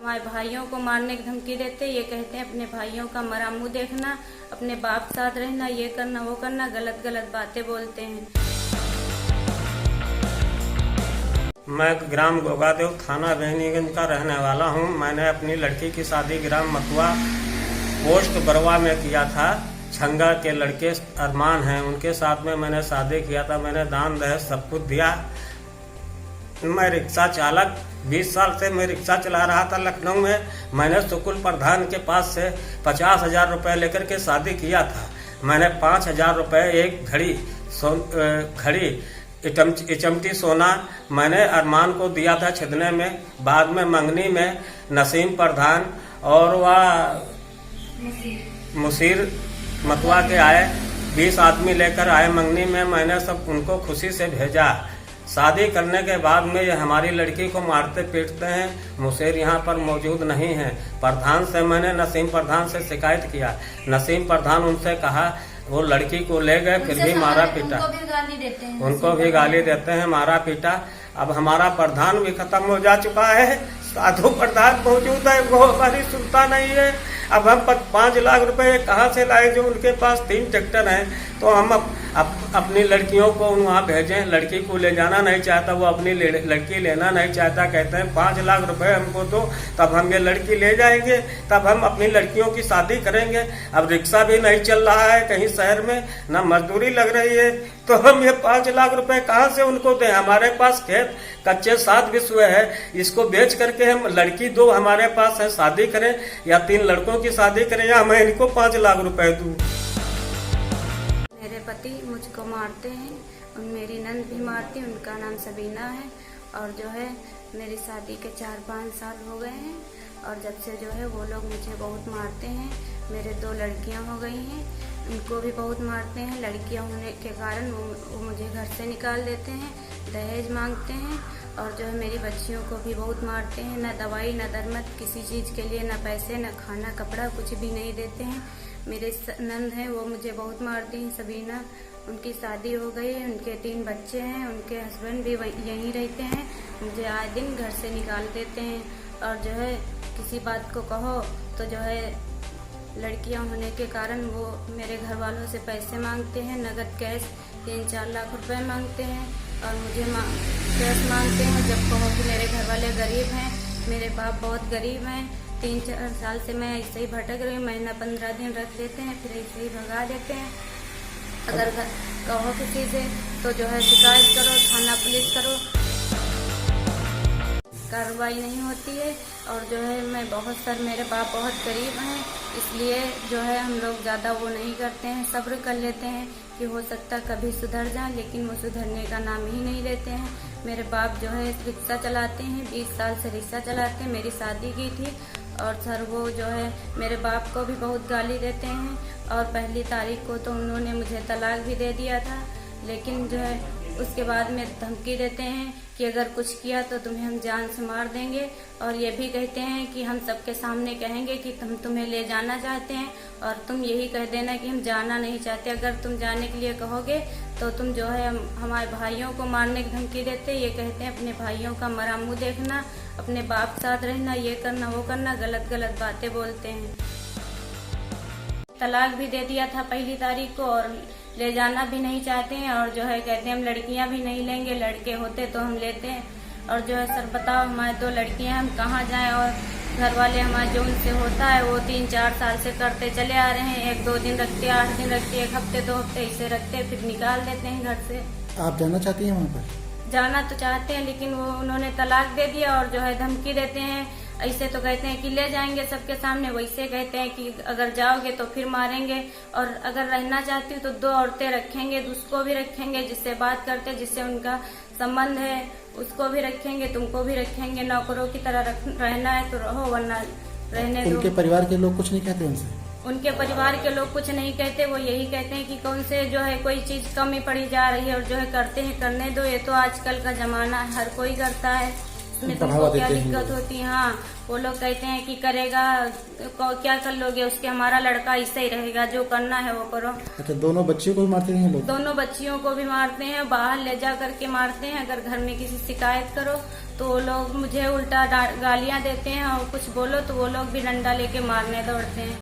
हमारे भाइयों को मारने की धमकी देते। ये कहते हैं अपने भाइयों का मरा मुंह देखना, अपने बाप साथ रहना, ये करना वो करना, गलत गलत बातें बोलते हैं। मैं ग्राम गोगादेव थाना बहनीगंज का रहने वाला हूं। मैंने अपनी लड़की की शादी ग्राम मथुआ पोस्ट बरवा में किया था। छंगा के लड़के अरमान हैं, उनके साथ में मैंने शादी किया था। मैंने दान दहेज सब कुछ दिया। मैं रिक्शा चालक 20 साल से मैं रिक्शा चला रहा था लखनऊ में। मैंने सुकुल प्रधान के पास से 50,000 रुपये लेकर के शादी किया था। मैंने 5,000 रुपये एक घड़ी इचमटी सोना मैंने अरमान को दिया था छिदने में। बाद में मंगनी में नसीम प्रधान और वह मुसीर मथुआ के आए, 20 आदमी लेकर आए मंगनी में। मैंने सब उनको खुशी से भेजा। शादी करने के बाद में ये हमारी लड़की को मारते पीटते हैं। मुसेर यहाँ पर मौजूद नहीं है। प्रधान से मैंने नसीम प्रधान से शिकायत किया। नसीम प्रधान उनसे कहा, वो लड़की को ले गए, फिर भी मारा पीटा। उनको भी गाली देते हैं, मारा पीटा। अब हमारा प्रधान भी खत्म हो जा चुका है। साधु प्रधान मौजूद है, वो हमारी सुनता नहीं है। अब हम 5 लाख रुपए कहाँ से लाए, जो उनके पास 3 ट्रैक्टर हैं। तो हम अपनी लड़कियों को वहाँ भेजें। लड़की को ले जाना नहीं चाहता, वो अपनी लड़की लेना नहीं चाहता। कहते हैं 5 लाख रुपए हमको दो, तब हम ये लड़की ले जाएंगे, तब हम अपनी लड़कियों की शादी करेंगे। अब रिक्शा भी नहीं चल रहा है कहीं शहर में, ना मजदूरी लग रही है, तो हम ये 5 लाख रुपए कहाँ से उनको दें। हमारे पास खेत कच्चे 7 विश्व है, इसको बेच करके हम लड़की 2 हमारे पास है, शादी करें या 3 लड़कों की शादी करें, या मैं इनको 5 लाख रुपए दूं। मेरे पति मुझको मारते हैं और मेरी नंद भी मारती है, उनका नाम सबीना है। और जो है मेरी शादी के 4-5 साल हो गए हैं और जब से जो है वो लोग मुझे बहुत मारते हैं। मेरे 2 लड़कियां हो गई हैं, उनको भी बहुत मारते हैं। लड़कियां होने के कारण वो मुझे घर से निकाल देते हैं, दहेज मांगते हैं। और जो है मेरी बच्चियों को भी बहुत मारते हैं। न दवाई न दरमत किसी चीज़ के लिए, न पैसे न खाना कपड़ा कुछ भी नहीं देते हैं। मेरे नंद हैं, वो मुझे बहुत मारती हैं, सबीना। उनकी शादी हो गई है, उनके 3 बच्चे हैं, उनके हस्बैंड भी यहीं रहते हैं। मुझे आए दिन घर से निकाल देते हैं। और जो है किसी बात को कहो तो जो है लड़कियां होने के कारण वो मेरे घर वालों से पैसे मांगते हैं, नगद कैश 3-4 लाख रुपए मांगते हैं और मुझे कैश मांगते हैं। जब कहो कि मेरे घर वाले गरीब हैं, मेरे बाप बहुत गरीब हैं। 3-4 साल से मैं ऐसे ही भटक रही हूँ। महीना 15 दिन रख लेते हैं, फिर ऐसे ही भगा देते हैं। अगर कहो किसी से तो जो है शिकायत करो, थाना पुलिस करो, कार्रवाई नहीं होती है। और जो है मेरे बाप बहुत गरीब हैं, इसलिए जो है हम लोग ज़्यादा वो नहीं करते हैं, सब्र कर लेते हैं कि हो सकता कभी सुधर जाए, लेकिन वो सुधरने का नाम ही नहीं लेते हैं। मेरे बाप जो है रिक्शा चलाते हैं, 20 साल से रिक्शा चलाते हैं। मेरी शादी की थी और सर वो जो है मेरे बाप को भी बहुत गाली देते हैं। और पहली तारीख को तो उन्होंने मुझे तलाक भी दे दिया था, लेकिन जो है उसके बाद में धमकी देते हैं कि अगर कुछ किया तो तुम्हें हम जान से मार देंगे। और ये भी कहते हैं कि हम सबके सामने कहेंगे कि हम तुम्हें ले जाना चाहते हैं और तुम यही कह देना कि हम जाना नहीं चाहते। अगर तुम जाने के लिए कहोगे तो तुम जो है हमारे भाइयों को मारने की धमकी देते। ये कहते हैं अपने भाइयों का मरा मुंह देखना, अपने बाप साथ रहना, ये करना वो करना, गलत गलत बातें बोलते हैं। तलाक भी दे दिया था पहली तारीख को और ले जाना भी नहीं चाहते हैं। और जो है कहते हैं हम लड़कियां भी नहीं लेंगे, लड़के होते तो हम लेते हैं। और जो है सर बताओ, हमारे 2 लड़कियां, हम कहाँ जाएं। और घर वाले हमारे जो उनसे होता है वो 3-4 साल से करते चले आ रहे हैं। 1-2 दिन रखते, 8 दिन रखते, 1 हफ्ते 2 हफ्ते ऐसे रखते, फिर निकाल देते हैं घर से। आप जाना चाहती हैं वहाँ पर? जाना तो चाहते हैं, लेकिन वो उन्होंने तलाक दे दिया और जो है धमकी देते हैं। ऐसे तो कहते हैं कि ले जाएंगे सबके सामने, वैसे कहते हैं कि अगर जाओगे तो फिर मारेंगे। और अगर रहना चाहती हूँ तो 2 औरतें रखेंगे, उसको भी रखेंगे जिससे बात करते, जिससे उनका संबंध है, उसको भी रखेंगे, तुमको भी रखेंगे। नौकरों की तरह रहना है तो रहो, वरना रहने दो। उनके परिवार के लोग कुछ नहीं कहते उनसे? उनके परिवार के लोग कुछ नहीं कहते, वो यही कहते हैं कि कौन से जो है कोई चीज कमी पड़ी जा रही है और जो है करते हैं, करने दो, ये तो आजकल का जमाना है, हर कोई करता है, इसमें तुमको क्या दिक्कत होती है। हाँ, वो लोग कहते हैं कि करेगा क्या कर लोगे, उसके हमारा लड़का ऐसे ही रहेगा, जो करना है वो करो। अच्छा, दोनों बच्चियों को भी मारते हैं लोग? दोनों बच्चियों को भी मारते हैं, बाहर ले जा करके मारते हैं। अगर घर में किसी शिकायत करो तो वो लोग मुझे उल्टा गालियां देते हैं और कुछ बोलो तो वो लोग भी डंडा लेके मारने दौड़ते हैं।